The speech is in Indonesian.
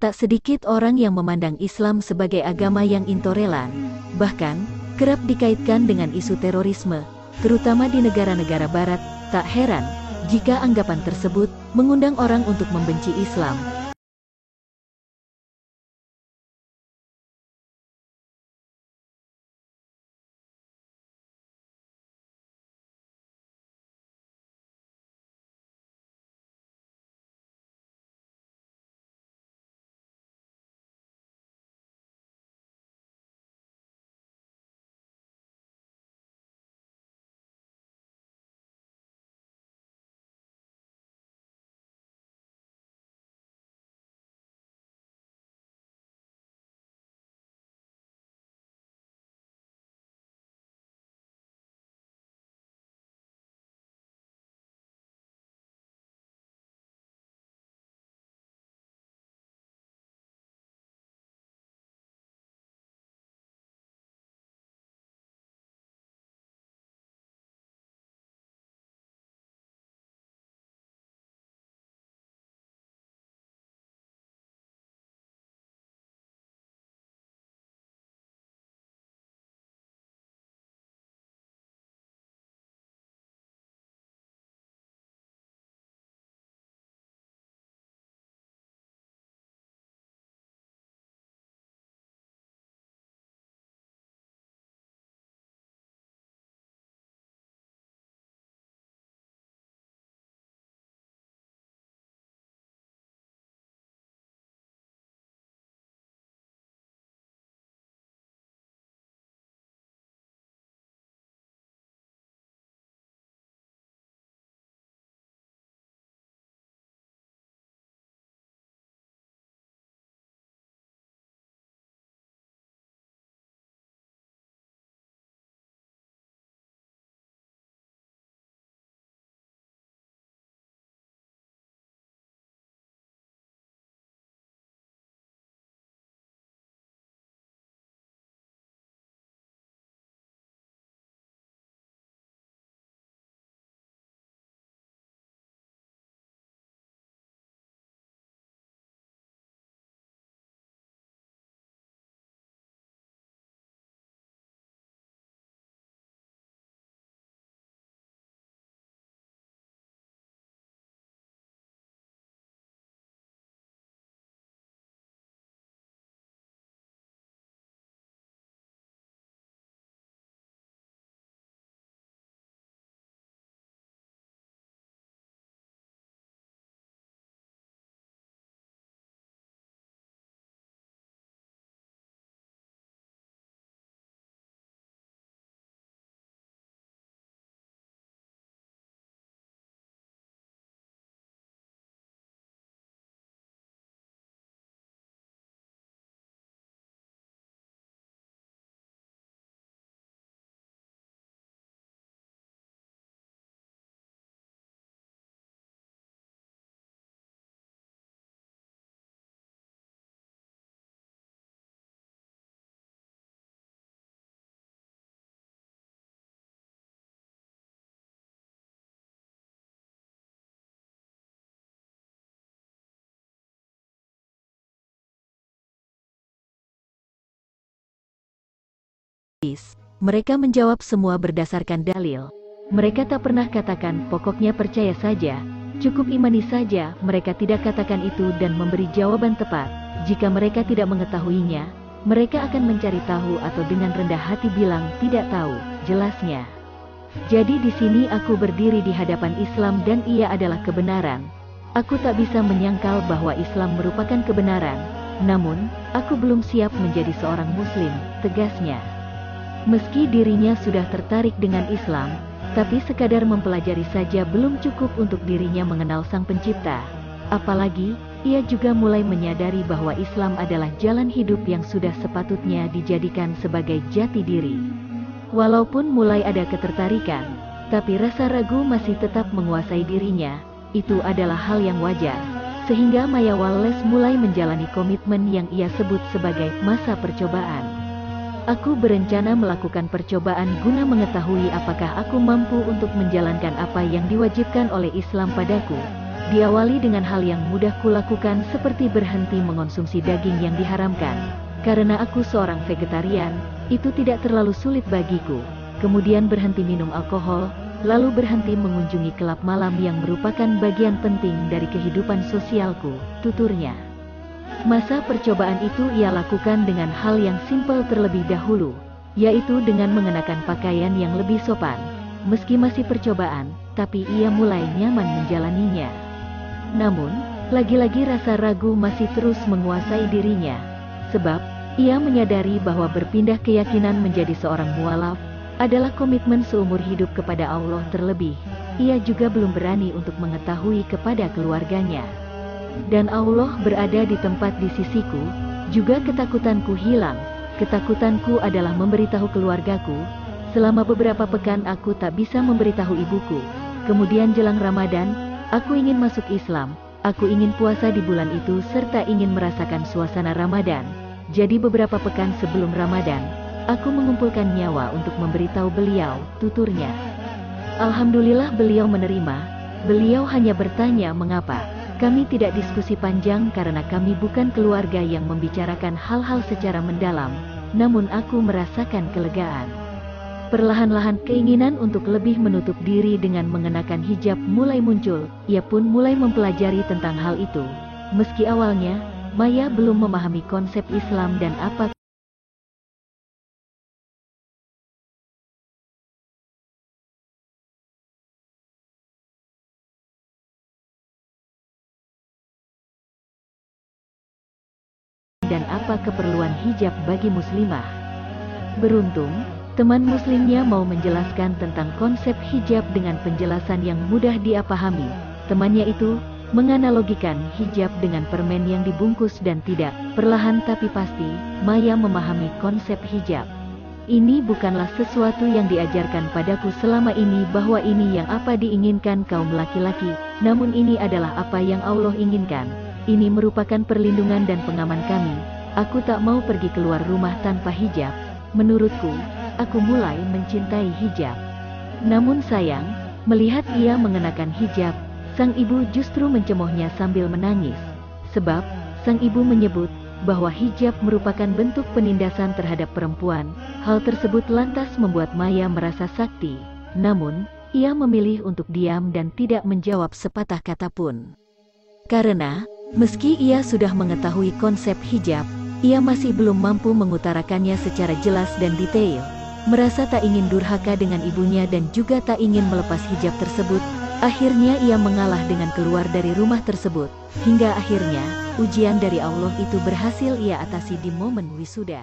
tak sedikit orang yang memandang Islam sebagai agama yang intoleran, bahkan kerap dikaitkan dengan isu terorisme, terutama di negara-negara barat. Tak heran jika anggapan tersebut mengundang orang untuk membenci Islam. Mereka menjawab semua berdasarkan dalil. Mereka tak pernah katakan pokoknya percaya saja, cukup imani saja. Mereka tidak katakan itu dan memberi jawaban tepat. Jika mereka tidak mengetahuinya, mereka akan mencari tahu atau dengan rendah hati bilang tidak tahu, jelasnya. Jadi di sini aku berdiri di hadapan Islam dan ia adalah kebenaran. Aku tak bisa menyangkal bahwa Islam merupakan kebenaran, namun aku belum siap menjadi seorang muslim, tegasnya. Meski dirinya sudah tertarik dengan Islam, tapi sekadar mempelajari saja belum cukup untuk dirinya mengenal Sang Pencipta. Apalagi, ia juga mulai menyadari bahwa Islam adalah jalan hidup yang sudah sepatutnya dijadikan sebagai jati diri. Walaupun mulai ada ketertarikan, tapi rasa ragu masih tetap menguasai dirinya. Itu adalah hal yang wajar, sehingga Maya Wallace mulai menjalani komitmen yang ia sebut sebagai masa percobaan. Aku berencana melakukan percobaan guna mengetahui apakah aku mampu untuk menjalankan apa yang diwajibkan oleh Islam padaku. Diawali dengan hal yang mudah kulakukan seperti berhenti mengonsumsi daging yang diharamkan. Karena aku seorang vegetarian, itu tidak terlalu sulit bagiku. Kemudian berhenti minum alkohol, lalu berhenti mengunjungi klub malam yang merupakan bagian penting dari kehidupan sosialku, tuturnya. Masa percobaan itu ia lakukan dengan hal yang simpel terlebih dahulu, yaitu dengan mengenakan pakaian yang lebih sopan. Meski masih percobaan, tapi ia mulai nyaman menjalaninya. Namun, lagi-lagi rasa ragu masih terus menguasai dirinya. Sebab, ia menyadari bahwa berpindah keyakinan menjadi seorang mualaf adalah komitmen seumur hidup kepada Allah. Terlebih, ia juga belum berani untuk mengetahui kepada keluarganya. Dan Allah berada di tempat di sisiku, juga ketakutanku hilang. Ketakutanku adalah memberitahu keluargaku. Selama beberapa pekan aku tak bisa memberitahu ibuku. Kemudian jelang Ramadan, aku ingin masuk Islam. Aku ingin puasa di bulan itu serta ingin merasakan suasana Ramadan. Jadi beberapa pekan sebelum Ramadan, aku mengumpulkan nyawa untuk memberitahu beliau, tuturnya. Alhamdulillah beliau menerima. Beliau hanya bertanya mengapa. Kami tidak diskusi panjang karena kami bukan keluarga yang membicarakan hal-hal secara mendalam, namun aku merasakan kelegaan. Perlahan-lahan keinginan untuk lebih menutup diri dengan mengenakan hijab mulai muncul. Ia pun mulai mempelajari tentang hal itu. Meski awalnya, Maya belum memahami konsep Islam dan apa keperluan hijab bagi muslimah. Beruntung, teman muslimnya mau menjelaskan tentang konsep hijab dengan penjelasan yang mudah dia pahami. Temannya itu menganalogikan hijab dengan permen yang dibungkus dan tidak. Perlahan tapi pasti, Maya memahami konsep hijab. Ini bukanlah sesuatu yang diajarkan padaku selama ini bahwa ini yang apa diinginkan kaum laki-laki, namun ini adalah apa yang Allah inginkan. Ini merupakan perlindungan dan pengaman kami. Aku tak mau pergi keluar rumah tanpa hijab. Menurutku, aku mulai mencintai hijab. Namun sayang, melihat ia mengenakan hijab, sang ibu justru mencemoohnya sambil menangis. Sebab, sang ibu menyebut bahwa hijab merupakan bentuk penindasan terhadap perempuan. Hal tersebut lantas membuat Maya merasa sakti. Namun, ia memilih untuk diam dan tidak menjawab sepatah kata pun. Karena, meski ia sudah mengetahui konsep hijab, ia masih belum mampu mengutarakannya secara jelas dan detail. Merasa tak ingin durhaka dengan ibunya dan juga tak ingin melepas hijab tersebut, akhirnya ia mengalah dengan keluar dari rumah tersebut. Hingga akhirnya, ujian dari Allah itu berhasil ia atasi di momen wisuda.